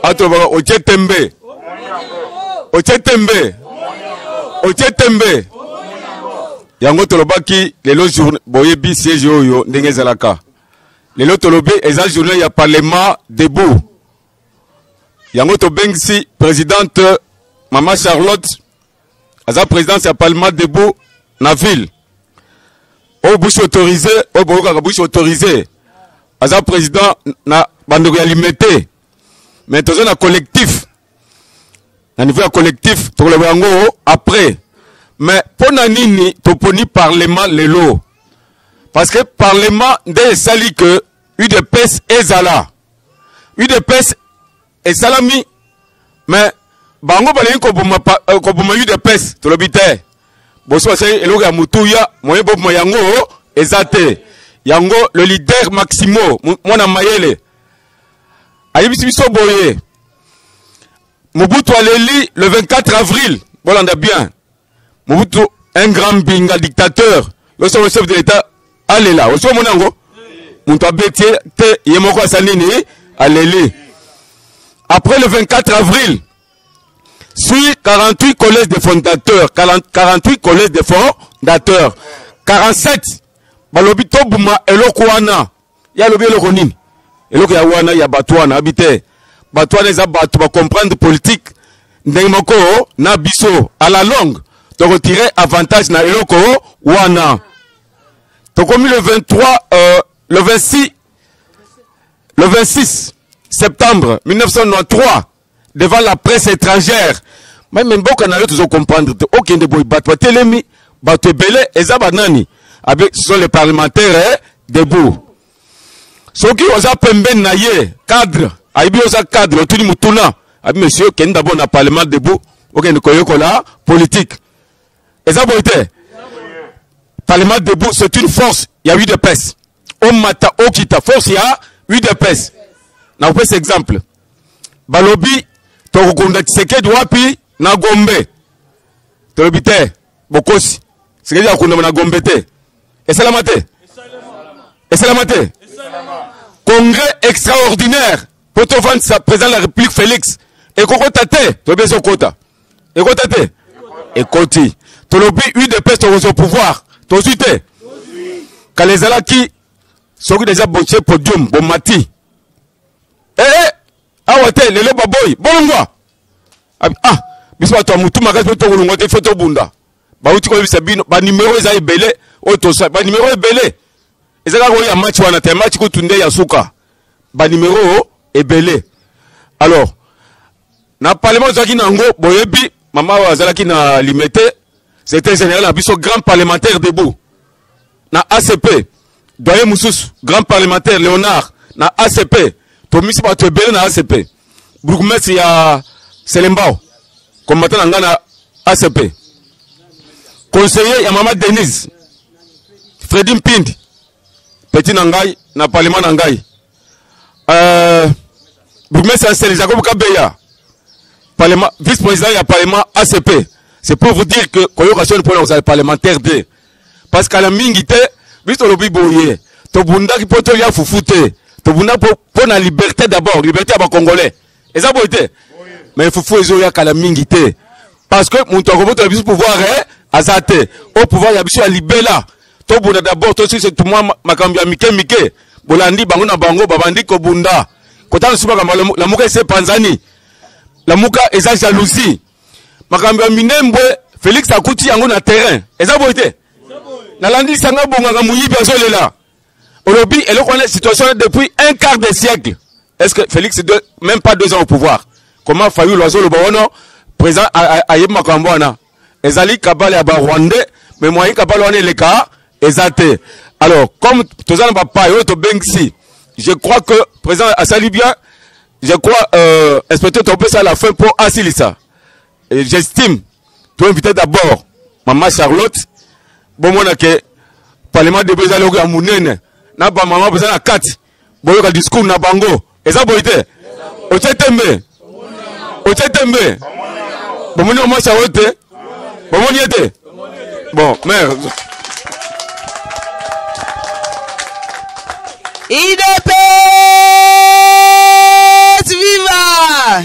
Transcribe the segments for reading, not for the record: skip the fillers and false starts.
Atobaka Ochetembe. Ochetembe. Ochetembe. Yango tolobaki lelo journée boyebi siège oyo ndenge zalaka. Lelo tolobi eza journée ya parlement debout. Yango to bengsi présidente Maman Charlotte aza présidente ya parlement debout na ville. Au bouche autorisé, au boka bouche autorisé. Aza président na bandoko ya limité. Mais tozo na collectif. Na niveau ya collectif to le bango après. Mais pour nini toponi parlement lelo. Parce que parlement nde sali que UDPS ezala. UDPS esalami mais bango bali ko boma UDPS to lobite. Boso sai eloko ya mutuya moye bobo yango ezate. Yango le leader Maximo mwana mayele. Ayibisi biso boye. Mobutu aleli le 24 avril. Bolanda bien. Mobutu un grand binga dictateur. Le chef de l'État allez là. Oso monango. Muntu abetie te yemoko asanini aleli. Après le 24 avril, suit 48 collèges de fondateurs, 48 collèges de fondateurs, 47 balobito buma eloko wana ya lobi eloko nini eloko ya wana ya batwana habite batwana za batu ba comprendre politique ndenge moko na biso à la longue to retirer avantage na eloko wana to komi le 23 le 26 septembre 1993 devant la presse étrangère même mboka na yo toujours comprendre OK ndeboy batu telemi batu belé ezaba nani avec ce sont les parlementaires debout. Ce qui osa pemben na ye cadre, aibi osa cadre tout mutuna, abi monsieur ken d'abord na parlement debout, OK ne koyoko la politique. Et ça boite. Parlement debout c'est une force, il y a 8 de pèse. On mata okita force il y a 8 de pèse. Na pèse exemple. Balobi to kunda Tshisekedi wapi na Gombe. Tolobite bokosi. Tshisekedi akunda na Gombe te. Et c'est la maté. Et c'est la maté. Congrès extraordinaire. Pour te vendre sa président de la République Félix. Et kokotate. Tu bien son quota. Et kotate. Et koti. Tu l'as vu une de peste au pouvoir. Tu suite. Quand les alaki sont déjà bonché podium. Bon mati. Awate. Les baboy. Bon loi. Ah. Biswa to mutu magas to ngulungo te photo bunda. Ba uti ko bisabino ba numéro za ibele. Otosa ba numéro ebele ezaka ko ya match wana te match ko tunde ya suka ba numéro ebele. Alors na parlement zaki nango boyebi mama wazalaki na limité c'était général abiso grand parlementaire debout na ACP doyen mususu grand parlementaire Léonard na ACP to misi ba to ebele na ACP bourgmestre ya Selembao combattant nga na ACP conseiller ya mama Denise Freddy Mpindi petit nangai na parlement nangai bourgmestre c'est Jacob Kabeya parlement vice-président ya parlement ACP. C'est pour vous dire que koyokation pour les parlementaires de parce qu'à la mingité biso lobi boye to bunda ki poto ya fufute to bunda pour la liberté d'abord liberté à congolais et ça boite mais fufu ezo ya kala mingité parce que mon to ko biso pouvoir azate au pouvoir ya biso ya libela. To bunda d'abord to si c'est tout moi makambi ya mike bolandi bango na bango babandi ko bunda kota nsuba kama la muka c'est panzani la muka eza jalousie makambi ya minembwe Félix akuti yango na terrain eza boite na landi sanga bonga nga muyibi azolela olobi eloko na situation depuis un quart de siècle. Est-ce que Félix même pas 2 ans au pouvoir comment failli l'oiseau le bono président ayeb makambo wana ezali kabale ya ba rwandais mais moyen kabale wana le cas exact. Alors, comme tous les papa et bengsi, je crois que président Assali bien, je crois inspecteur Topé ça à la fin pour assurer ça. Et j'estime, tu inviter d'abord maman Charlotte, bon moi que parlement de besoin logo à Mounene, n'a pas maman besoin à 4, bon le discours n'a bango, et ça boite. Au tête-tembe, bon moi maman Charlotte, bon moi y était, bon merde. IDP viva!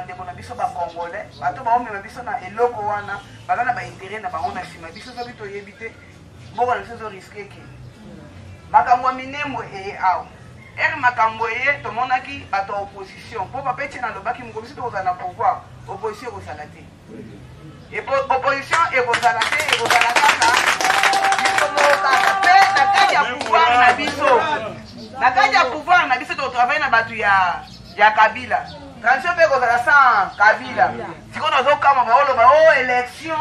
bandeko na biso ba congolais bato ba omema biso na eloko wana bazana ba intérêt na bango na sima biso soki toyebi te mboko na biso risque ke makambo minembo awa makambo ye tomonaki bato ya opposition mpo papa etienne alobaki moko biso tokozala na pouvoir opposition ekozala te opposition ekozala te ekozala kaka biso moko kaka mpe na kati ya pouvoir na biso na kati ya pouvoir na biso totravaille na bato ya kabila transition mpe ekozala sans kabila sikoyo nazokama baoloba élection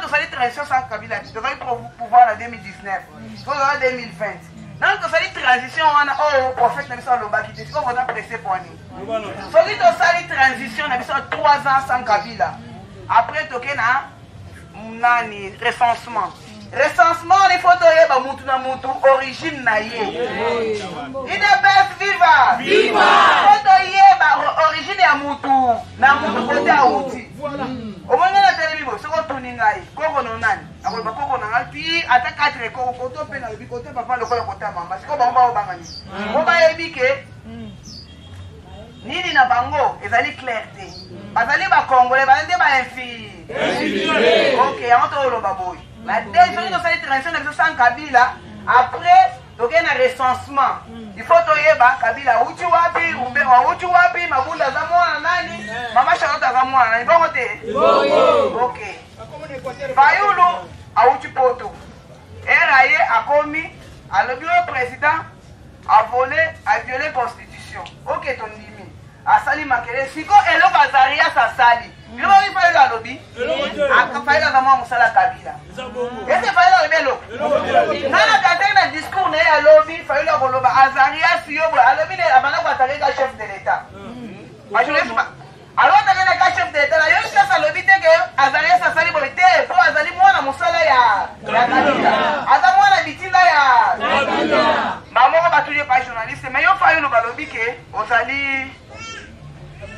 tozali transition sans kabila tozali pouvoir na 2019 tozala 2020 non tosali transition wana prophète na biso alobaki te sikoyo koza pressé poani soki tosali transition na biso 3 ans sans kabila après toke na nani recensement il faut toyeba mutu na mutu origine na ye idps viva faut toyeba origine ya mutu na mutu kote auti omoni na telemi boye soki otuni ngai koko no nani akoloba koko na ngai ti ata 4 koko koto mpe nalobi kote papa lokola kota mama sikoyo bango baobanga nini mo bayebi ke nini na bango ezali clair te bazali bacongolais bazali nde bainfiltré ok yango tooloba boye soki tosali transition na biso sans kabila après toke na recensement il faut toyeba kabila auti wapi auti wapi mabunda aza mwana nani mama charlotte aza mwana nani bongo te ok fayulu auti poto eraye akomi alobi oyo président aviole constitution ok tondimi asali makele siko eloko azarias asali biloko oyo fayulu alobi fayulu aza mwa mosala kabila ese fayulu alobi eloko ngana kantaki na discours na ye alobi fayulu akoloba azarias yo boye alobi ne abanda koatake ka chef de l'état alo atake na ka chef de l'état na yo sasa alobi te ke azarias asali boye te po azali mwana mosala ya kabila aza mwana bitinda ya bamoko batuli pa journaliste mais yo fayulu balobi ke ozali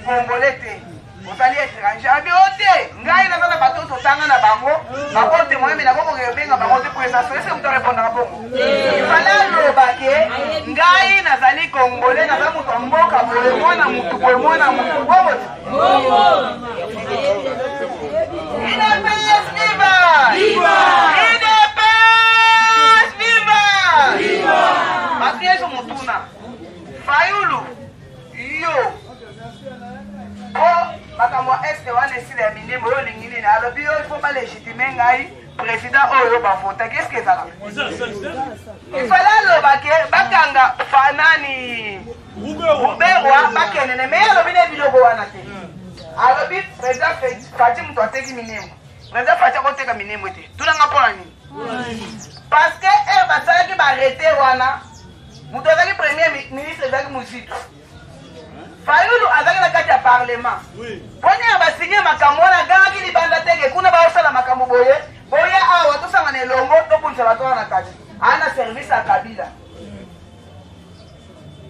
congolais te ozali étranger abi o te ngai naza na bato totanga na bango bakote moyembe nakokoke obenga bango te présence ese moto arépondaka bongo ifale aloba ke ngai nazali congolais naza moto ya mboka boye mwana mutu boye mwana mutu bongo IDPS viva IDPS viva batu yeso motuna fayulu yo makambo este wana esila ya minimbo oyo olingi nini alobi oyo ifo balégitime ngai président oyo bavotaki eske ezalaka ifale aloba ke bakanga fanani uberwa bakendene me alobi ne biloko wana te alobi président fati moto ateki minimbo président fati akoteka minimbo te tunanga mpona nini parce que basalaki barete wana moto azalaki premier ministre ezalaki mozitu fayulu azalaki na kati ya parlement poni ya basinye makambo wana gangaki libanda teke kuna baosala makambo boye awa tosangana elongo topunisa bato wana na kati ana service ya kabila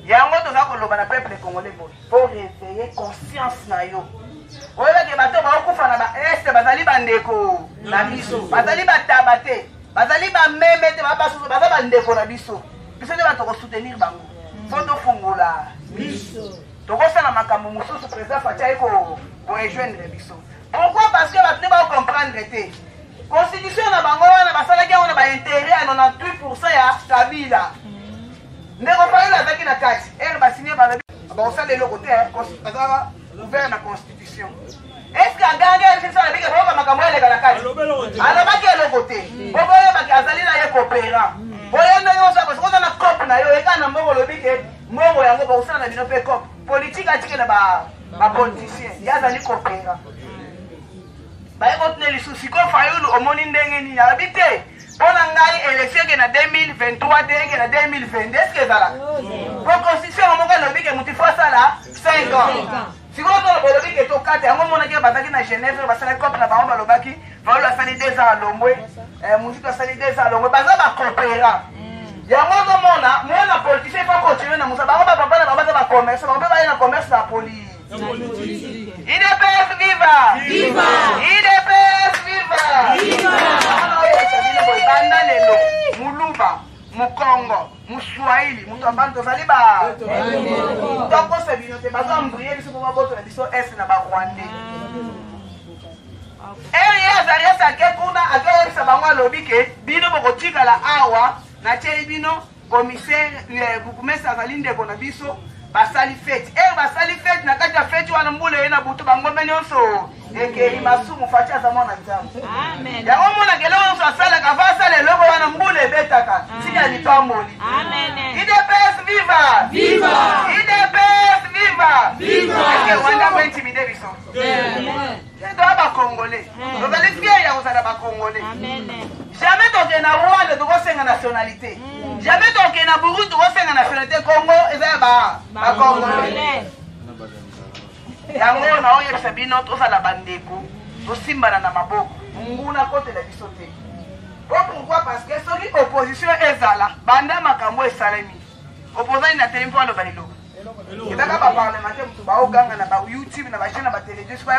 yango toza koloba na peuple congolais boye po réveiller conscience na yo oyebake bato baokufa na baeste bazali bandeko na biso bazali bataba te bazali bameme te babasusu baza bandeko na biso biso nde bato kosoutenir bango fo tofungola biso tokosala makambo mosusu président fati aye korejoindre biso pourquoi parce que bato nde baocomprendre te constitution na bango wana basalaki yango na baintérêt ya 98% ya kabila ndeko fayulu azalaki na kati basinye balobi bakosala eloko te bazala ouvert na constitution estce agangi alobiki boyoka makambo eleka na kati alobaki eloko te po boyebaki azali na ye coopérant boye ndenge osako sokoza na cope na yo eka na mbongo olobiki mbongo yango bakosala na bino mpe cope politique atike na bapoliticien ye azali coopérant baye kotuna lisusu sikoyo fayulu omoni ndenge nini alobi te mpo na ngai élection eke na 2023 te eke na 2022 eske ezalaka po constitution moko elobike motu fo asala 5 ans sikoyo toloba elobike to 4 yango monaki bazalaki na genève basala cope na bango balobaki fayulu asali 2 ans alombwe mosusu asali 2 ans alombwe baza bacoopérant yango ozomona mwana politicien fo continue na mosa bango bapapa na bango baza bacommerce bango mpe baye na commerce na poli IDPS viva IDPS viva banda lelo muluba Mukongo, Muswahili, Mutambando Zaliba. Donc, c'est bien, c'est pas un briller, c'est pour votre édition S na ba Rwandais. Et Azaria Sakekuna, Azaria Sabangwa Lobike, Bino Bokotika la Awa, Nache Bino, commissaire, Bukumesa Azalinde Bonabiso, Basali Fête. Et Basali Fête, Nakaja Fête, ou Anamboule, na Boutou Bango Menyoso, et Kerimasu, Moufatia Zaman Exam. Amen. Ya Omona Gelon, Sala Kavasa, le logo Anamboule, Betaka, Sia Nipamoli. Amen. IDPS viva! Viva! IDPS viva! Viva! Et Wanda va intimider Biso. C'est toi, Congolais. Vous allez fier, vous allez pas Congolais. Jamais donc na Rwanda de la nationalité. Jamais donc na Burundi de la nationalité Congo et ça ba Congolais. Yango na oyo sabino to sala bandeko to simbana na maboko. Nguna kote la bisote. Pourquoi? Parce que soki opposition ezala banda makambo esalemi. Opposant na tempo alo balilo. Et là, on parle de YouTube, de télévision, on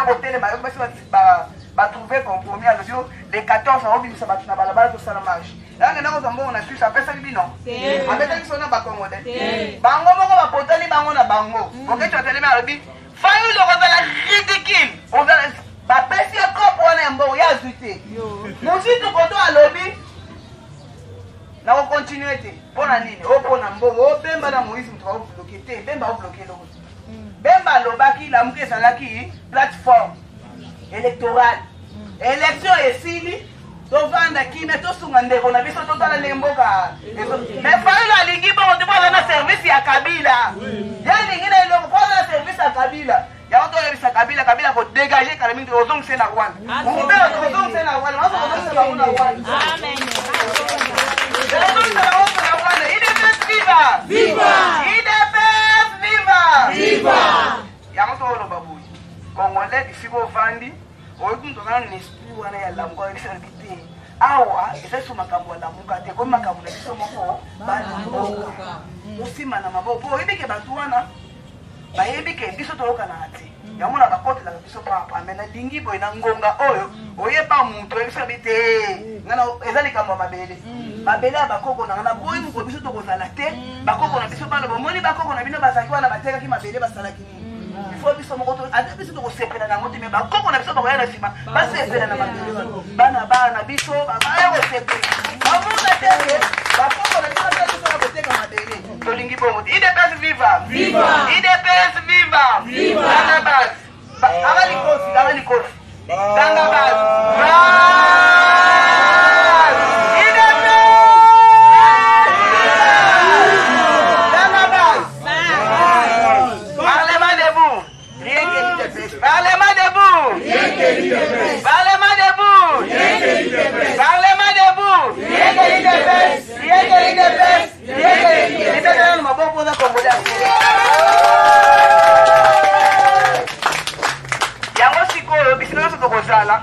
va trouver compromis à l'audio. Les 14 ans, on va faire la tout ça la marche. Là, on a su ça, personne ne dit non. On va faire ça, on va faire Bango, on va porter les bangos, bango. Ok, tu vas te lever à l'audio. Faillou, on va la ridicule. On va la passer à corps pour un bon, il y a ajouté. Mon site, on va à l'audio. Na continuité pour la ligne au pour Nambo Bemba na Moïse tu vas bloquer Bemba va bloquer l'autre Bemba lobaki la mke salaki plateforme électorale élection et sili to vanda ki mais to sungande ko na biso to tala lemboka mais fallait la lingi bon tu vas na service ya Kabila ya lingi na ilo ko na service ya Kabila ya to service ya Kabila ko dégager kalami to zong sena Rwanda on peut to zong sena Rwanda on va se la Rwanda amen. IDPS viva! Viva! IDPS viva! Viva! Yamoto lo babuyi. Congolais ifiko vandi, oyikunto kana n'esprit wana ya lamuka exercité. Awa, ese suma kambo la muka te ko makambo na biso moko bana mboka. Osima na maboko, oyebike bantu wana. Bayebike biso toloka na ati. Yamona bakote la biso papa mena dingi boy na ngonga oyo oyepa muntu exercité. Ngana ezali kambo mabele. Mabele bakoko na boy mu ko biso to kozala te bakoko na biso bana bomoni bakoko na bino bazaki wana bateka ki mabele basalaki nini il faut biso moko to ata biso to kosepela na moto me bakoko na biso bakoya na sima basepela na mabele bana biso babaya kosepela bamuka te bakoko na biso to koteka mabele to lingi bongo IDPS viva viva IDPS viva viva na base amali kofi danga base Parlement debout! Parlement debout! Parlement debout! Rien que l'IDPS! Rien que l'IDPS! Rien que l'IDPS! Ma bonne pose à Congolais. Yango sikoyo bisino so tokozala.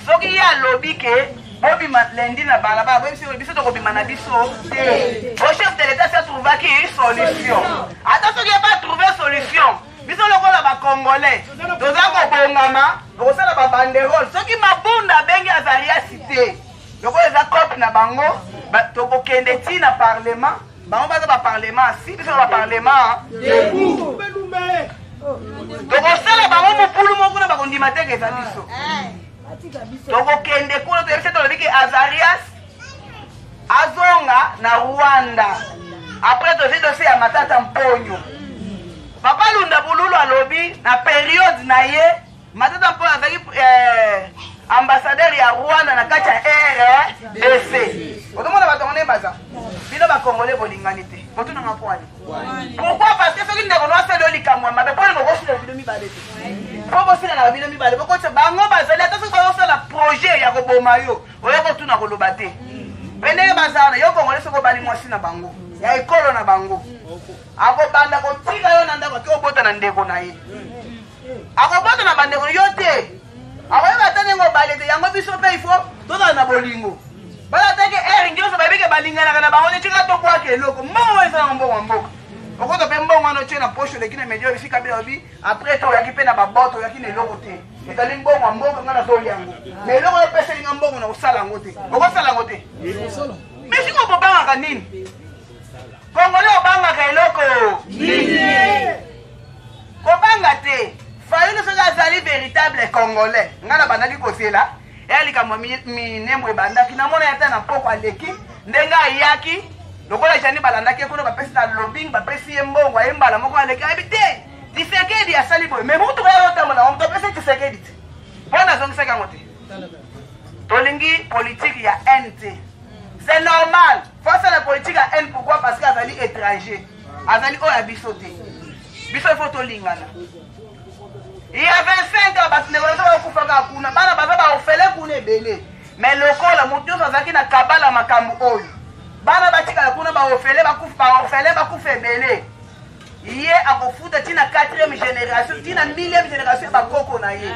Soki ya lobby ke bobi matlendi na balaba bobi si biso to kobima na biso te. Au chef de l'État s'est trouvé une solution. Attention, il n'y a pas trouvé solution. Biso lokola ba Congolais toza ko bongama okosala ba banderole soki mabunda bengi azaria cité lokola za cop na bango toko kende ti na parlement bango baza ba parlement si biso ba parlement debout tokosala bango mopulu moko na bakondima te ke eza biso toko kende kuna toyebisa tolobi ke Azarias azonga na Rwanda après tozi dossier ya Matata Mponyo Papa Lunda Bululu alobi na période na ye Matata Mponyo azali ambassadeur ya Rwanda na kati ya RDC. Otomona bato ngone baza. Bino ba Congolais bolingani te. Botuna ngapwani. Pourquoi? Parce que soki ndeko no asali olikamwa mabe pole ngo kosila bino mibale te. Pobo sila na bino mibale boko tsa bango bazali ata soki basala projet ya koboma yo. Oyo kotuna koloba te. Pende bazana yo Congolais soko bali mwasi na bango. Ya ekolo na bango. Ako banda ko tika yo na ndako ko bota na ndeko na ye. Ako bota na bandeko yo te. Ako yo batane ngo balete yango biso pe ifo toza na bolingo. Bala teke ngio so babike balingana kana bango tika to kwa ke loko. Mbongo eza mbongo mbongo. Oko to pe mbongo ano tena posho le kina medio bifika bi obi après to yaki pe na baboto yaki ne loko te. Ezali mbongo mbongo ngana to yango. Mais loko yo pesa linga mbongo na usala ngote. Oko sala ngote. Mais siko bobanga kanini? kobanga te Fayulu soki azali véritable congolais nga na bandaki kosela eyalikamwa minemo ebandaki namona yata na poko aleki ndenge ayaki lokola jani balandaki kuna bapesi na lobbying bapesi ye mbongo aye mbala moko aleki ayebi te Tshisekedi asali boye me mutu oyotambola moto apesi Tshisekedi te mpo nazongisaki yango te tolingi politique ya haine te c'est normal face à la politique ya haine pourquoi parce que azali étranger azali oyo ya biso te biso il faut tolingana il y a 25 ans bato négociation bakufaka kuna bana baza baofele kuna ebele mais lokola motu nyonso azalaki na kabala makambo oyo bana batikala kuna baofele bakufa ebele ye akofuta ntina 4e génération ntina 1000e génération ya bakoko na ye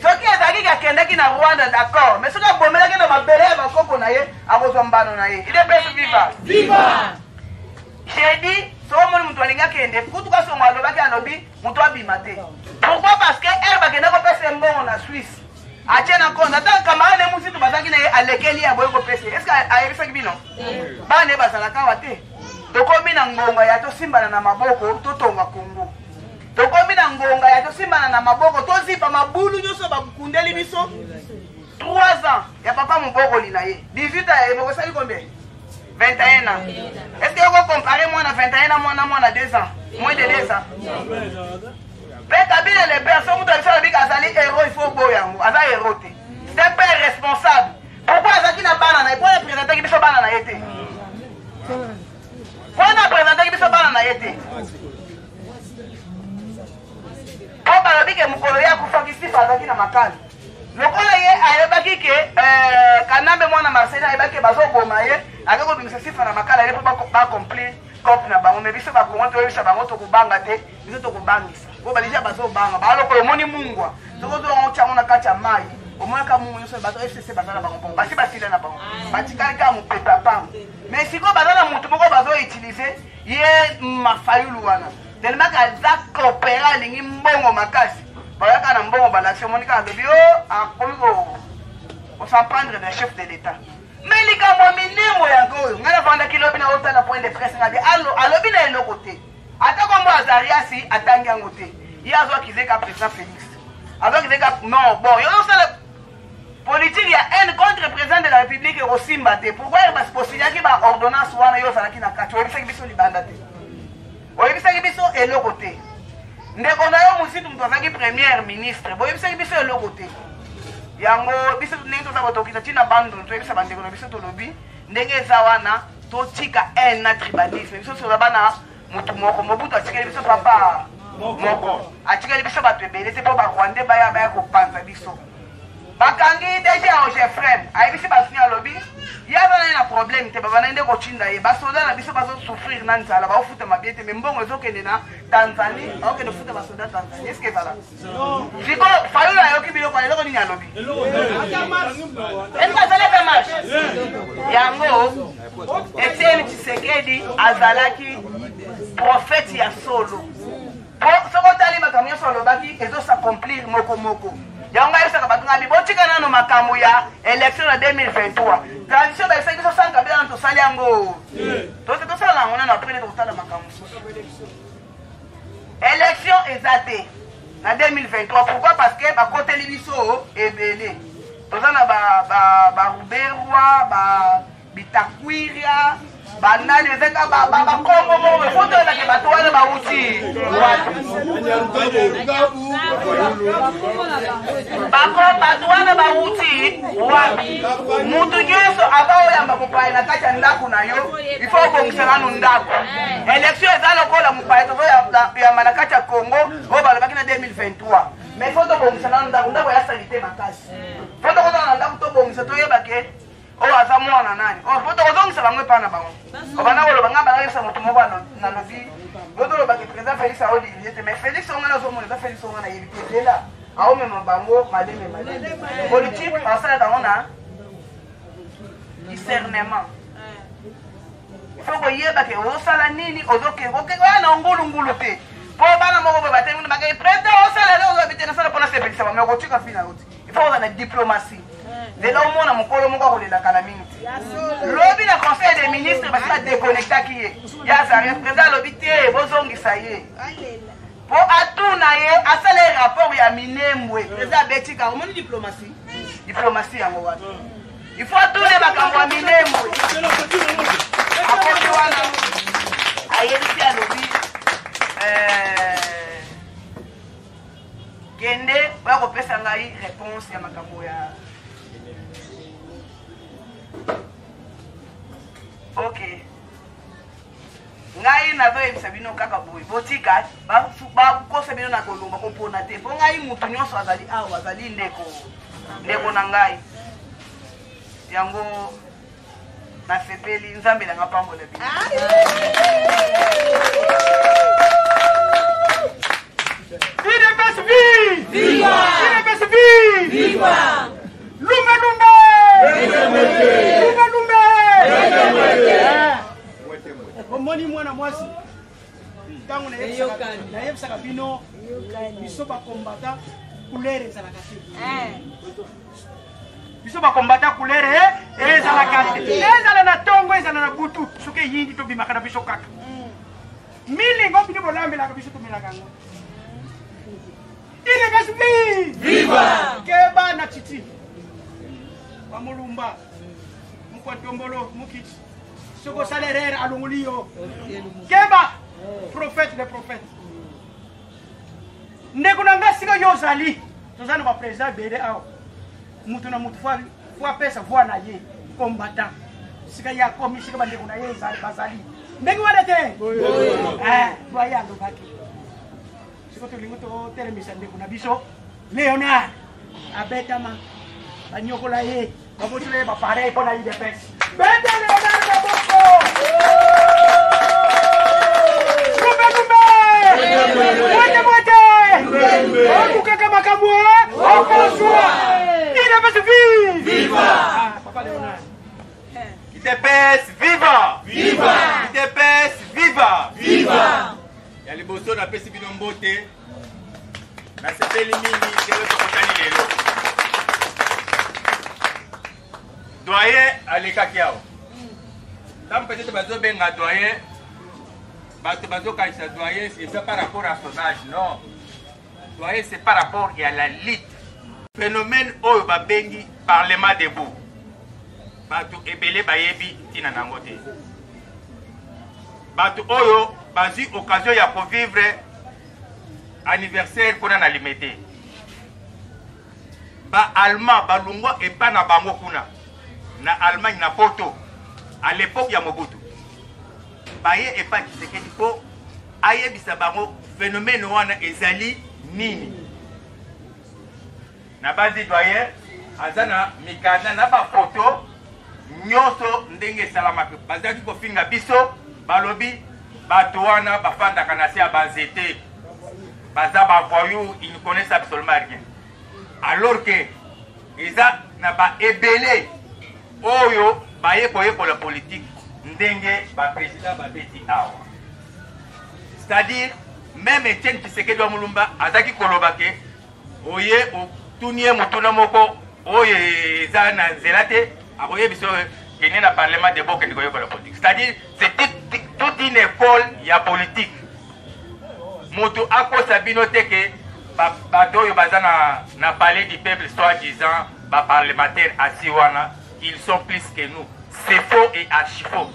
soki azalaki akendaki na Rwanda d'accord mais soki abomelaki na mabele ya bakoko na ye akozwa mbano na ye il est bête viva j'ai dit somoni mutu alingi akende kutuka songo alobaki alobi mutu abima te pourquoi parce que ere bakende kopesa mbongo na Suisse atie na konde ata kamarade musitu bazalaki na ye alekeli ya boye kopesa est ce que ayebisaki bino bana ye bazalaka awa te tokomi na ngonga ya tosimbana na maboko totonga Kongo tokomi na ngonga ya tosimbana na maboko tozipa mabulu nyonso bakundeli biso 3 ans ya papa mobokoli na ye 18 ans ebokosali combien 21 ans. Est-ce que vous comparez moi à 21 ans, moi à 2 ans? Moins de 2 ans. Pétabile les personnes, vous devez faire le héros, il faut boire. Azali héros. C'est un père responsable. Pourquoi Azaki n'a pas banana? Pourquoi présenter qui soit banana été? Pourquoi n'a présenté qui soit banana été? Pourquoi balabi que mukoloya kufaki sifa Azaki na makali? Lokola ye ayebaki ke kanambe mwana Marseille ayebaki bazo boma ye akako bimisa sifa na makala ye po ba complete cop na bango me biso ba kongo to yebisa bango to kubanga te biso to kubangisa bo balija bazo banga ba lokolo moni mungwa to ko to ngotsa na kacha mai omona ka mungu nyose bazo FCC bazala bango basi basila na bango batikali ka mu pepa pam mais siko bazala mutu moko bazo utiliser ye mafayulu wana tellement ka za coopérer lingi mbongo makasi bayaka na mbongo balation monika alobi on s'en prendre d'un chef de l'État. Mais les gars, moi, minimo yango, ngana vanda kilobi na ota na point de presse ngadi alobi na elo côté. Ata kombo Azaria si atangi yango te. Il a zo kizeka président Félix. Azo kizeka non, bon, yo ça la politique ya haine contre le président de la République et Rosimba te. Pourquoi parce que possible ki ba ordonnance wana yo zalaki na kati. Oyi bisaki biso libanda te. Oyi bisaki biso elo côté. Ndeko na yo musitu mtozaki premier ministre. Boyi bisaki biso elo côté. Yango biso ndenge toza botokisa tina bando toyebisa bandeko na biso tolobi ndenge eza wana totika na tribalisme biso soza bana mutu moko Mobutu atikeli biso papa moko atikeli biso bato ebele te mpo barwandais baya kopanza biso bakangi DG Roger Frem ayebisi basini alobi ye aza na ye na problème te babana nde kotinda ye basoda na biso bazosouffrir na nzala baofuta mabie te me mbongo ezokende na Tanzanie baokende ofuta basoda Tanzanie eske ezala siko Fayulu ayoki biloko na eloko nini alobi eske azali pe marche yango Etienne Tshisekedi azalaki prophète ya solo soko otali makambo nyonso alobaki ezosakomplir moko yango ayebisaka bato ngabi botika nano makambo ya élection na 2023 transition baesaki biso sanka bila na tosali yango tose tosala yango nano apres tokotala makambo mosusu élection eza te na 2023 pourquoi parce que bakoteli biso ebele toza na baruberwa bitakwiria banani ezaka bakombo moko efotoelake bato wana bauti bato wana bauti wapi mutu nyonso ava oyamba mopaye na kati ya ndako na yo ifo obongisa nanu ndako élection eza lokola mopaye tozoyamba na kati ya Congo oyo balobaki na 2023 mais ifo tobongisa nanu ndako ya salite makasi fo tokozala na ndako tobongisa toyebake oyo aza mwana nani po tokozongisa bango epa na bango obanda koloba nga balakisa motu moko nalobi botolobaki président Félix aodirige te mais Félix ongana ozomona eza Félix ongana yebi te lela aomema bango maleme politique basalaka yango na discernement ifo koyebake ozosala nini ozokeoya na ngulungulu te po bana moko boye bateli bake président osala le ozoyebi te nasala mpona sepelisa bame okotika fina oti ifo oza na diplomatie lelo omona mokolo moko akolelaka na mingi lobi na conseil des ministres basila déconnectaki ye ye azari président alobi te bozongisa ye po atuna ye asala ye rapport ya minembwe président abetika omoni diplomatie yango wana il faut atune makambo ya minembwe akoti wana ayebisi alobi kende bakopesa ngai réponse ya makambo ya ok ngai nazoyebisa bino kaka boye botika bakosa bino na kolomba kopona te mpo ngai mutu nyonso azali awa azali ndeko na ngai yango nasepeli nzambe nanga pambola bino Viva! Lumbe! Omoni mwana mwasi ntango nayebisaka bino biso bakombata couleur ezalaka te biso bakombata couleur ezalaka te ezala na ntongo ezala na butu soki eyindi tobimaka na biso kaka milingo bino bolambelaka biso tomelaka yango Viva! Keba na titi bamulumba mukwantombolo mukiti soko salaire alunguliyo Keba prophète le prophète ndeko na ngasika yozali tozana ba président bele awo mutu na mutu fwa pesa voix na ye combattant sika ya komi sika bandeko na ye bazali ndeko wana te doya ndo baki siko tolingo to telemisa ndeko na biso Léonard abetama banyokola ye babotule ba pare pona ide pes bete Léonard baboko kumbe okukaka makambo okoswa ide pes viva papa Léonard ide pes viva ide pes viva ya liboso na pesi bino mbote nasepeli mingi ndenge tokotani lelo doyen alekaki awa ntango peut-être bazobenga doyen bato bazokanisa doyen eza par rapport à son âge non doyen c'est par rapport à la lutte phénomène oyo babengi parlement debout bato ebele bayebi ntina nango te bato oyo bazwi occasion ya kovivre anniversaire kuna na limete ba-allemand balungwa epa na bango kuna na Allemagne na poto à l'époque ya Mobutu baye epa Tshisekedi po ayebisa bango phénomène wana ezali nini na bazi doyen azana mikanda na ba photo nyonso ndenge salamaka bazaki kofinga biso balobi bato wana bafandaka na se ya banzete baza bavoyou ils ne connaissent absolument rien alors que eza na ba ebele oyo baye koyekola politique ndenge baprésident babeti awa c'est-à-dire même Etienne Tshisekedi wa Mulumba azaki koloba ke oye otunie mutuna moko oyo eza na nzela te akoyebiso kene na parlement de boke ndikoyekola politique c'est-à-dire c'est toute une école ya politique mutu akosa bino te ke bato oyo baza na palais du peuple soi-disant baparlementaire asi wana ils sont plus que nous c'est faux et archi faux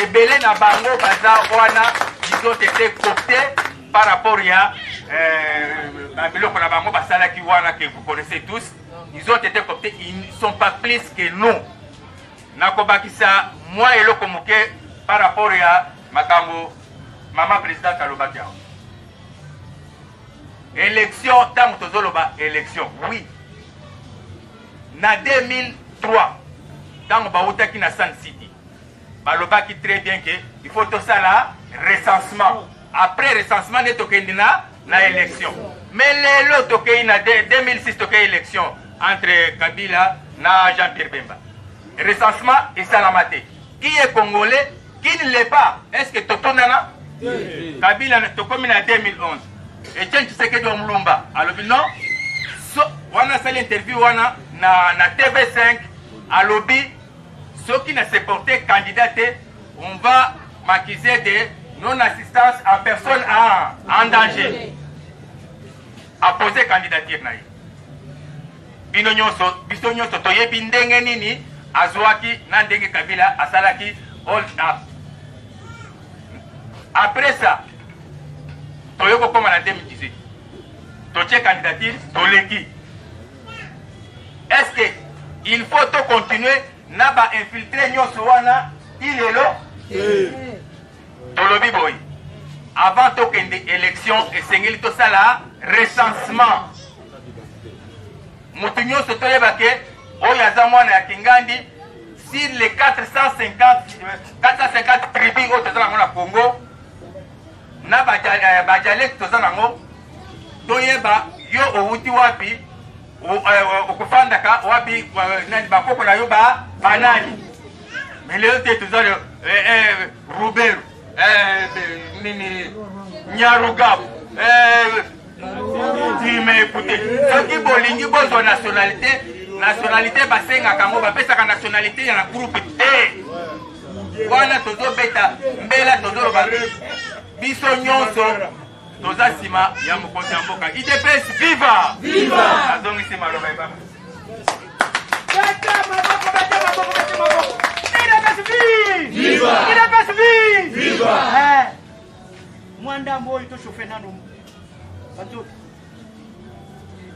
ebele na bango baza wana ils ont été cooptés par rapport ya biloko na bango basalaki wana que vous connaissez tous ils ont été cooptés ils ne sont pas plus que nous nakobakisa moi eloko moke par rapport ya makambo maman président alobaki awa élection ntango tozoloba élection oui na 2003 ntango bautaki na Sun City balobaki très bien que il faut tosala recensement après recensement nde tokendi na élection mais lelo tokei na 2006 tokei élection entre Kabila na Jean-Pierre Bemba recensement esalama te qui est congolais qui ne l'est pas est-ce que totonana Kabila tokomi na 2011 Etienne Tshisekedi wa Mulumba alobi non wana sali interview wana na TV5 à lobby ceux qui ne se portaient candidatés, on va m'accuser de non-assistance à personne en danger. À poser candidature naï. Bino nyonso, biso nyonso toyebi ndenge nini azwaki na ndenge Kabila asalaki hold up. Après ça, toyoko koma na 2018. Toche candidature, toleki. Est-ce que il faut to continuer na ba infiltrer nyonso wana ilelo? Tolobi boy. Avant to kende élection et sengeli to sala recensement. Mutu nyonso toyebake oyo aza mwana ya Kingandi sur les 450 tribus oyo toza nango na Congo na badialecte toza nango toyeba yo owuti wapi okufandaka wapi bakoko na yo banani mais lelo te toza Ruberu nini Nyarugabu mais écoutez soki bolingi bozwa nationalité basengaka yango bapesaka nationalité ya na groupe te wana tozobeta mbela tozoloba biso nyonso toza nsima ya mokonzi ya mboka IDPS viva azongisi maloba ebaba mwanda moyo toshofe nano bantu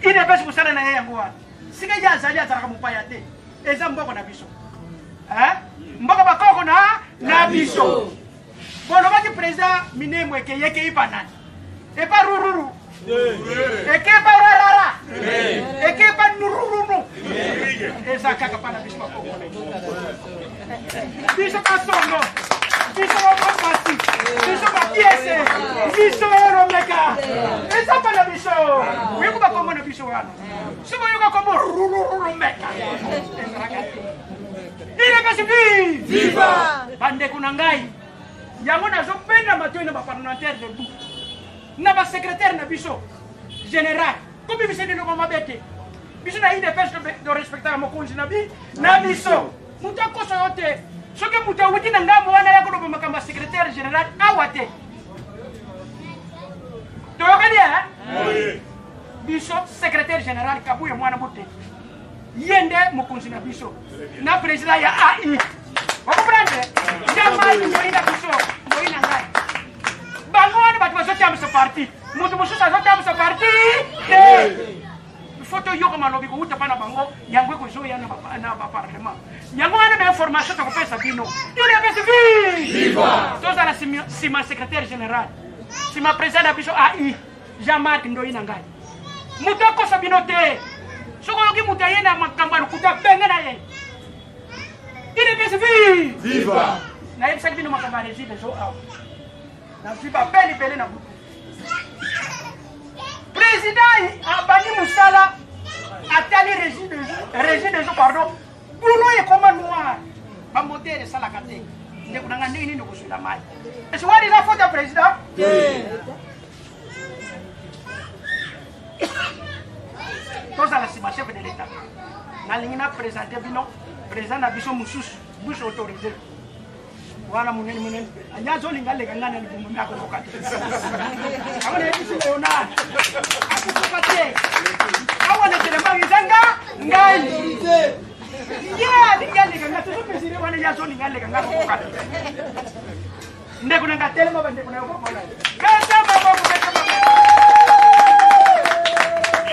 IDPS musala na yeye yango wana sika ya azali azalaka mopaya te eza mboko na biso mboko bakoko na biso bolobaki président Minembwe ekeyeke ipanani epa rururu ekepa rarara ekepa nururunu eza kaka pana biso bakoko biso kasongo biso bakopasi biso bapiese biso eromeka eza pana biso oyoka bakombo na biso wana soki oyoka kombo rururumeka IDPS viva bandeko na ngai yango nazopenda matoi na baparlementaire de tout na basecrétaire na biso général komi biso ndinoko mabe te biso na IDPS do respectaka mokonzi na biso mutu akoso yo te soki mutu awuti na ngambo wana ya koloba makambo ya secrétaire général awa te toyokani biso secrétaire général Kabuye mwana bote yende mokonzi na biso na président ya AI okomprendre jamani moina biso moina ngai bango wana bato bazotambusa parti mutu mosusu azotambusa parti foto yoko malobi kouta pa na bango yango ekozoya na baparlement yango wana bainformation tokopesa bino IDPS viva tozala nsima secrétaire général nsima président na biso AI Jean-Marc Ndoyi na ngai mutu akosa bino te soki oyoki mutu aye na makambo ya lokuta benge na ye IDPS viva nayebisaki bino makambo ya régime ezo awa nazwi bapeli pele na butu président abandi mosala atali régie des eaux pardon bulo ekoma noir bamotere esalaka te ndeko nanga ndenge nini kozwila mai esiwani eza faute ya président tozala nsima chef de l'état nalingi na présente bino président na biso mosusu biso autorisé wana munene anya zolinga aleka ngana libumu ndako lokati amone biso leonard akupate awana telema ngizanga ngai ya lingaleka ngatu pesire wana ya zolinga aleka ngana lokati ndeko nanga telema bande kuna yoko bona kasa babo kasa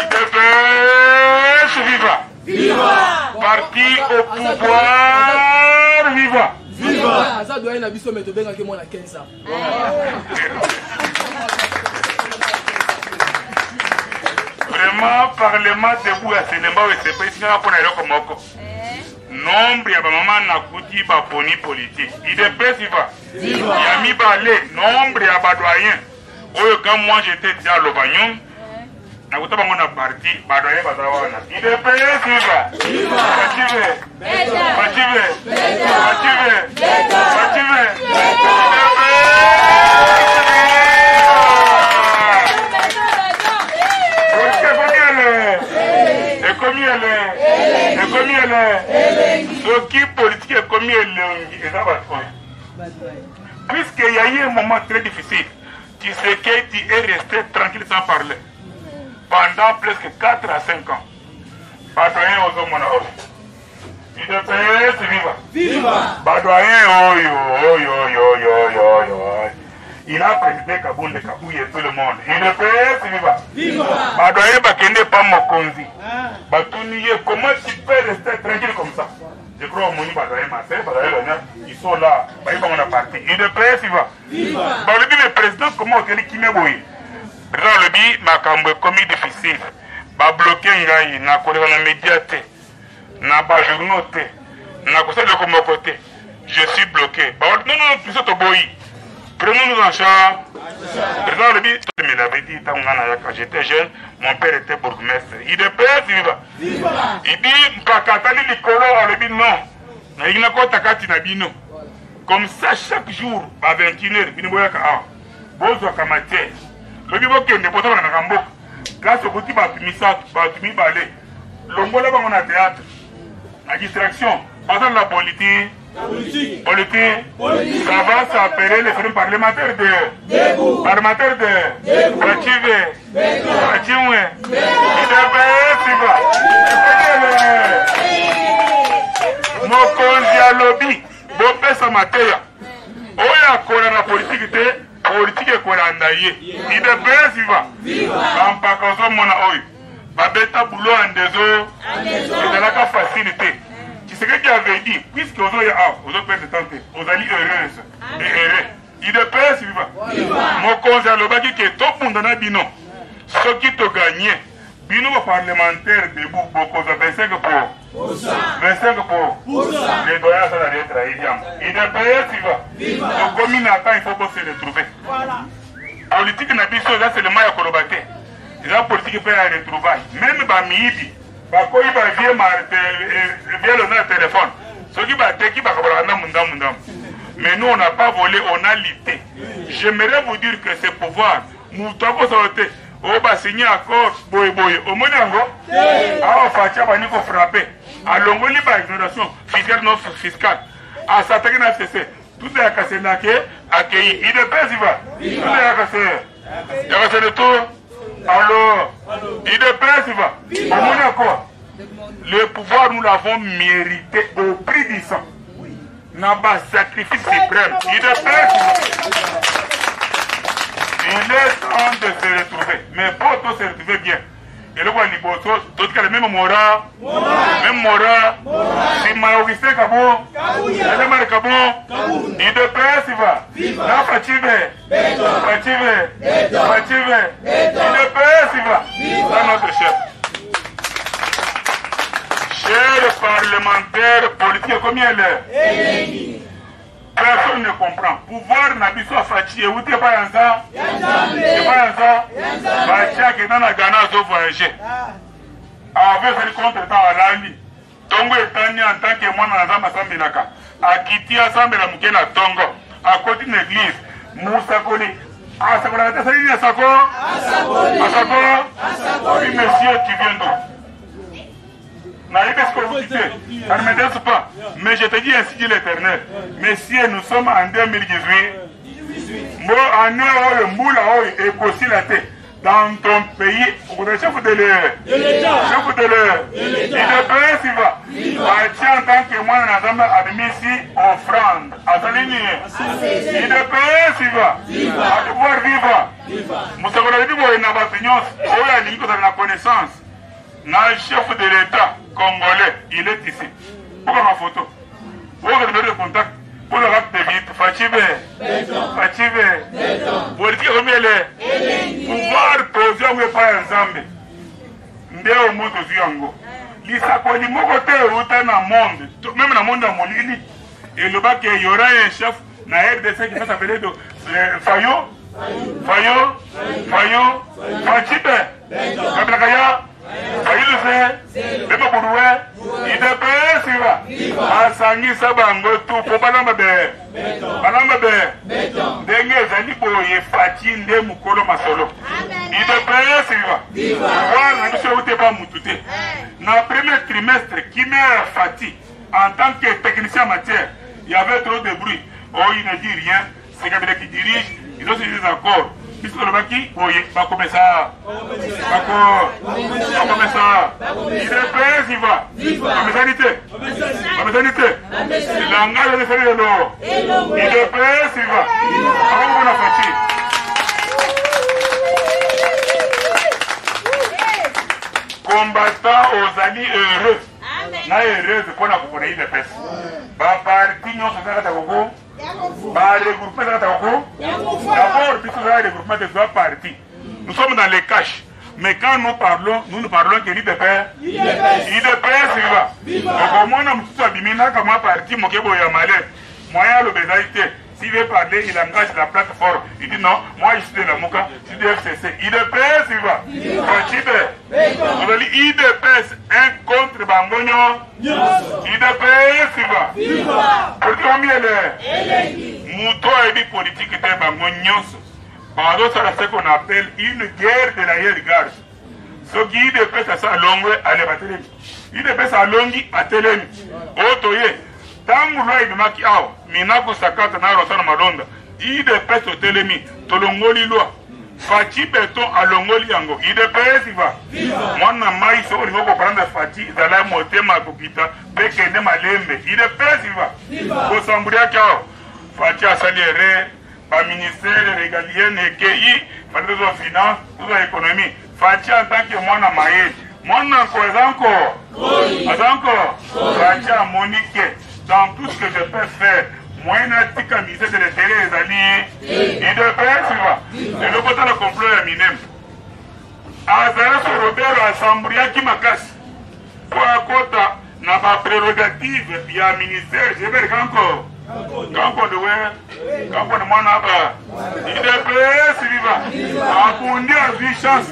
IDPS viva parti au pouvoir viva Viva! Ça doit être un biso mais tu benga que moi la 15 ans. Vraiment parlement debout à Sénégal et c'est pas ici pour aller comme moko. Nombre ya ba maman na kuti ba poni politique. IDPS viva. Yami balé nombre ya ba doyen. Oyo quand moi j'étais déjà à Lobagnon. Na kutaba ngona parti ba doyen ba zawana. IDPS viva. Bachive. Bachive. Et combien elle est ekomi ele soki politique ekomi elongi eza bato. Puisqu'il y a eu un moment très difficile, tu sais que tu es resté tranquille sans parler pendant presque 4 à 5 ans. Badoyen aux hommes il te paye, c'est viva. Viva. Badoyen il a présidé Kaboul de Kaboul et tout le monde. Il te paye, c'est viva. Viva. Badoyen bakende pas Mokonzi. Batuniye, comment tu peux rester tranquille comme ça? Je crois au Moni Badoyen Marseille, ils sont là, ils sont parti. Il te paye, c'est viva. Viva. Le président, comment on dit qu'il est beau? Le président, le dit, ma cambo commis difficile. Ba bloqué ngai na koleka na médiaté na ba journaux té na kosala comme côté je suis bloqué ba non tout ça to boy prenons-nous en charge. Président le dit me l'avait dit quand j'étais jeune mon père était bourgmestre il est père viva il dit mpakatali likolo le dit non na ina ko takati na bino comme ça chaque jour ba 21h bino boyaka ah bozo kamate le dit bokende poto na kambo. Grâce au petit Batumisat, Batumibalé, l'ombola va en théâtre, la distraction, pendant la politique, ça va s'appeler les frères parlementaires de parlementaires de Bativé, Mokonzi à lobby, Bopé Samateya, Oya Kora la politique politique ekolandaye ide besi va bampaka ozomona oyo babeta boulot en déso ezalaka facilité Tshisekedi avait dit puisque ozoya awa ozoperdre temps te ozali heureuse et heureux ide besi va mokonzi alobaki ke tobunda na bino soki toganye bino baparlementaire debout bokozwa 25%. 25%. Les doyens sont allés trahir. Il est payé, tu vas. Le commune attend, il faut se retrouver. Voilà. La politique n'a pas ça, c'est le moyen colobaté. La politique peut y retrouver. Même Bamibi, Bakoui vient le téléphone. Ceux qui battent, qui battent, mais nous, on n'a pas volé, on a lutté. J'aimerais vous dire que ce pouvoir, nous devons sortir. On va signer un accord, boy, au Monango, à Fatia, on va frapper. À l'ongoli, par exonération fiscale, non fiscale. À s'attaquer à FCC. Tout est à casser là, accueilli. Il est pas, il va. Tout est à casser. Il y a cassé le tour. Alors, il est pas, il va. Au Monaco, le pouvoir, nous l'avons mérité au prix du sang. N'a pas sacrifice suprême. Il est pas, il va. Il est temps de se retrouver, mais pour tous se retrouver bien. Et le Wali Boto, d'autres cas, même Mora, si Augustin Kabo, Alemar Kabo, il de paix, il va. Là, Fative, il de paix, il va. Là, notre chef. Chers parlementaires politiques, combien l'heure? Personne ne comprend. Pouvoir n'a pas soit fatigué. Où t'es pas en ça? T'es pas en ça? Fatia qui est dans la Ghana a voyagé. Avec ce contre temps à l'ami. Tongo est tanné en tant que moi dans la zone à Sambinaka. A quitté à Sambela Mukena Tongo. À côté de l'église. Moussakoli. Ah, ça va la tête, ça dit à Sako? À Sako? Oui, monsieur, tu viens d'où? Ça ne m'intéresse pas. Mais je te dis ainsi dit l'Éternel. Messieurs, nous sommes en 2018. Moi, en heure, moula, et aussi la tête. Dans ton pays, vous êtes chef de l'heure. Chef de l'heure. Il est prêt, s'il va. En tant que moi, nous avons admis ici offrande. À sa ligne. Il est prêt, s'il va. À pouvoir vivre. Nous avons dit, vous avez la connaissance. Le chef de l'État congolais, il est ici. Pourquoi ma photo? Pour le contact, pour le rap de vite, Fative, pour dire combien elle est. Pouvoir poser un pas ensemble. Ndeo moto ziango. L'isakoli mokote uta na monde, même dans le monde à Molili. Et le bac il y aura un chef na RDC qui va s'appeler Fayo, Fative, Kablakaya. Il le fait, même pour nous, il est prêt, viva asangisa bango tu po balamba be ndenge ezali boye fati nde mukolo masolo idps viva wana biso ute ba mutu te na premier trimestre Kimera Fati en tant que technicien en matière il y avait trop de bruit il ne dit rien c'est Kabila qui dirige ils ont signé des accords puisque le baki va commencer ça idps viva amesanite langage de faire l'eau idps viva on a Fati combattant aux alliés heureux na heureuse pour la couper idps ba parti nyonso zakata koko ba regroupement zakata koko d'abord puisque ça regroupement de trois partis nous sommes dans les caches mais quand nous ne parlons que l'IDPS viva comment on a abimina comme parti mokebo ya malé moyen le bézaïté s'il veut parler il engage la plateforme il dit non moi je suis de la Mouka je suis de FCC IDPS viva IDPS un contre Bangonyo IDPS viva pour combien les moutons et politique de Bangonyo pardon ça c'est qu'on appelle une guerre de la garde ce qui IDPS à ça longue allez battre IDPS à longue à télé otoye tangu loi ibimaki awa minako sakata na rosana malonda IDPS otelemi tolongoli loi Fati beton alongoli yango IDPS viva mwana mai so ni ko prendre Fati zala motema kokita peke ne malembe IDPS viva ko samburia kao Fati asaliere ba ministère régalien EKI Fati de finance de l'économie Fati en tant que mwana maye mwana ko azanko Fati a Monique dans tout ce que je peux faire moi je suis ministre de l'Intérieur des alliés IDPS et le côté de complot est minem Azara sur Robert Assembria qui m'a cassé pour à côté n'a pas prérogative il y a un ministère je vais encore quand on demande à IDPS viva a fondé à vie chance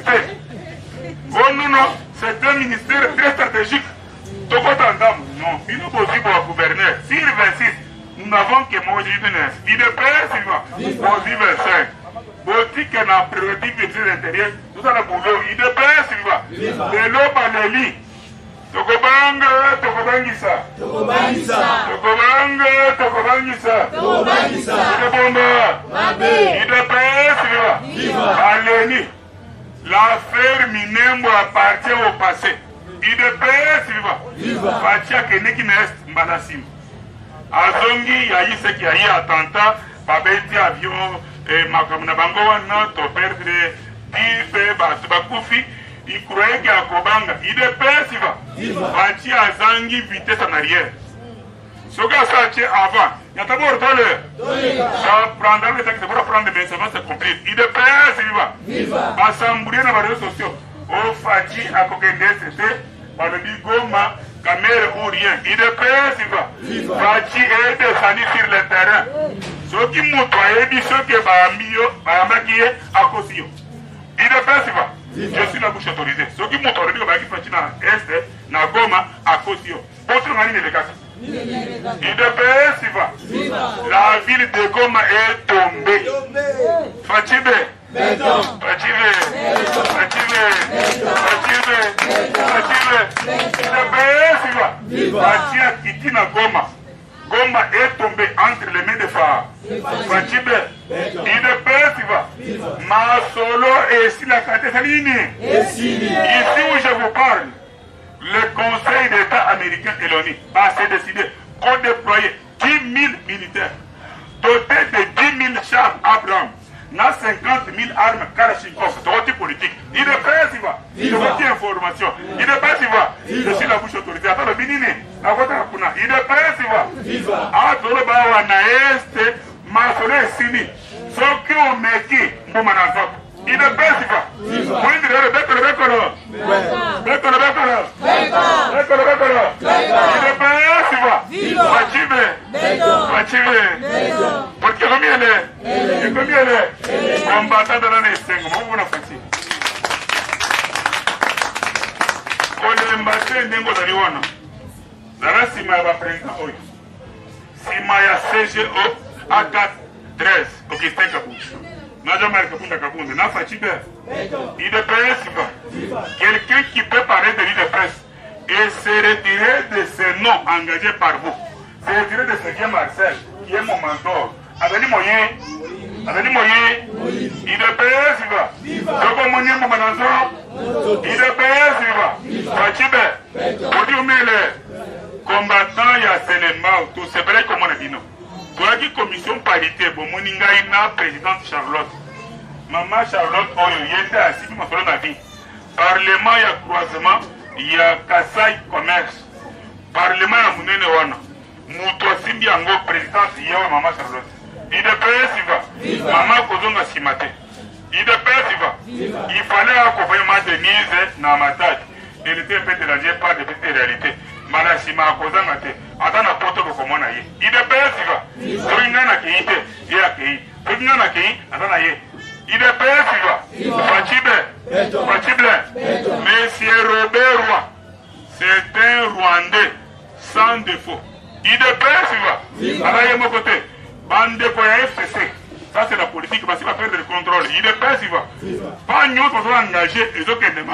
oh non c'est un ministère très stratégique non, il nous possible pour gouverner. Sur 26, nous n'avons que moi business. IDPS, il va. Pour 25. Boutique n'a prérogative de l'intérieur. Tout ça, le boulot. IDPS, il va. De l'eau, baléli. Tokobangisa. IDPS, il va. Baléli. L'affaire Minembo appartient au passé. IDPS viva Fatia keneki na est mbalasim azongi ya yiseki ya yi attentat babeti avion makamuna bango wana to perdre dipe bakufi ikroye ki akobanga IDPS viva Fatia azangi vitesse en arrière soka sache avant yatabo ortole ça prendra le temps pour prendre mais ça va se compliquer IDPS viva basambouria na réseaux sociaux au Fati à Kokende c'était par le Bigoma, Kamere ou rien. IDPS viva. Fati est descendu sur le terrain. Ceux qui m'ont dit ceux qui ont maquillé à Kosio. IDPS viva. Je suis la bouche autorisée. Ceux qui m'ont dit que Fati na Est, na Goma, à Kosio. Votre mani ne le casse. IDPS viva. La ville de Goma est tombée. Fatibe. Fatia Kitina Goma est tombé entre les mains de Fatibe. IDPS va. Ma solo et si la Catésaline. Ici où je vous parle, le Conseil d'État américain et l'ONU s'est décidé pour déployer 10 000 militaires dotés de 10 000 chars Abrams. Na 50 000 armes Kalachnikov, c'est politique. IDPS va. Il faut information. IDPS va. Je suis la bouche autorisée. Attends le binine. La voix de la IDPS va. Ah, tout le bawa na est, ma soleil sini. Sauf que on met qui? Moumanazo. IDPS va. Vous dites le bécolo. IDPS va. Fachive. Porque combien est combattant de l'année 5, vous n'avez pas fait. On est embatté, n'est-ce pas, Nala sima ya président oyo. Sima ya CGO A4 13 Augustin Kabunda. Najamel Kabunda Kabunda. Na Fachibe. IDPS va. Quelqu'un qui peut parler de l'IDPS et se retirer de ce nom engagé par vous. Se retirer de ce qui est Marcel, qui est mon mentor. Avec moyen. Avec moyen. IDPS va. Dogo moyen mon mentor. IDPS va. Fachibe. Odiumele. Combattant ya Selema, tout c'est vrai comme on a dit non. Toi qui commission parité, bon moninga ina présidente Charlotte. Maman Charlotte oyo yende assis ma solo na vie. Parlement ya croisement ya Kasai commerce. Parlement ya munene wana. Muto simbi yango présidente ya maman Charlotte. IDPS va. Maman kozonga simate. IDPS va. Il fallait accompagner Denise na matati. Elle était un peu dérangée par des petites réalités. Malashima akozanga te atana poto ko komona ye IDPS va soinga na keite ye akei soinga na kei atana ye IDPS va Fachible Monsieur Robert Roy c'est un Rwandais sans défaut IDPS va ala ye mokote bande ko ya FCC ça c'est la politique parce qu'il va perdre le contrôle IDPS va pas nous pour engager et donc ne ma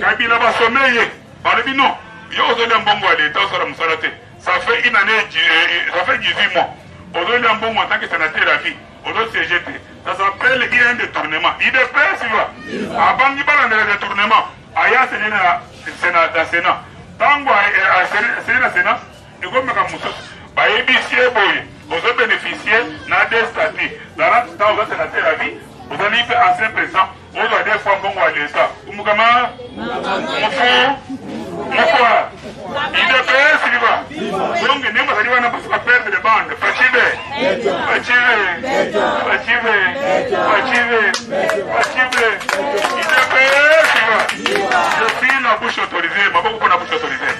Kabila va sommeiller. Balebi non. Yo ozoli mbongo à l'État sur la musalate. Ça fait une année, ça fait 18 mois. Ozoli mbongo en tant que sénateur à vie. Ozoli CGT. Ça s'appelle un détournement. IDPS va. Avant qu'il parle de détournement, aya c'est la Sénat. Tango c'est la Sénat. Et comme comme Moussa, bah ébicier boy. Ozoli bénéficier n'a des statuts. Dans la temps sénateur à vie. Vous allez faire ancien président, vous allez des fois bon à l'État. Oumukama, Moufoua, IDPS, il va. Donc, nous allons pas perdre les bandes. Fachibe. IDPS, il va. Je suis la bouche autorisée, mais beaucoup la bouche autorisée.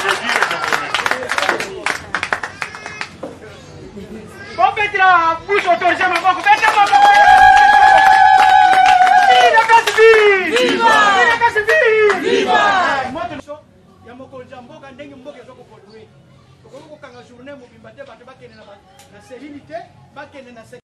Je dis Bon, mettre la bouche autorisée, ma boque. Viva! Viva! Yamoko Jamboka ndenge mboke zoko polwe. Tokoko kanga journée mobimba te bato bakene na sérénité, bakene na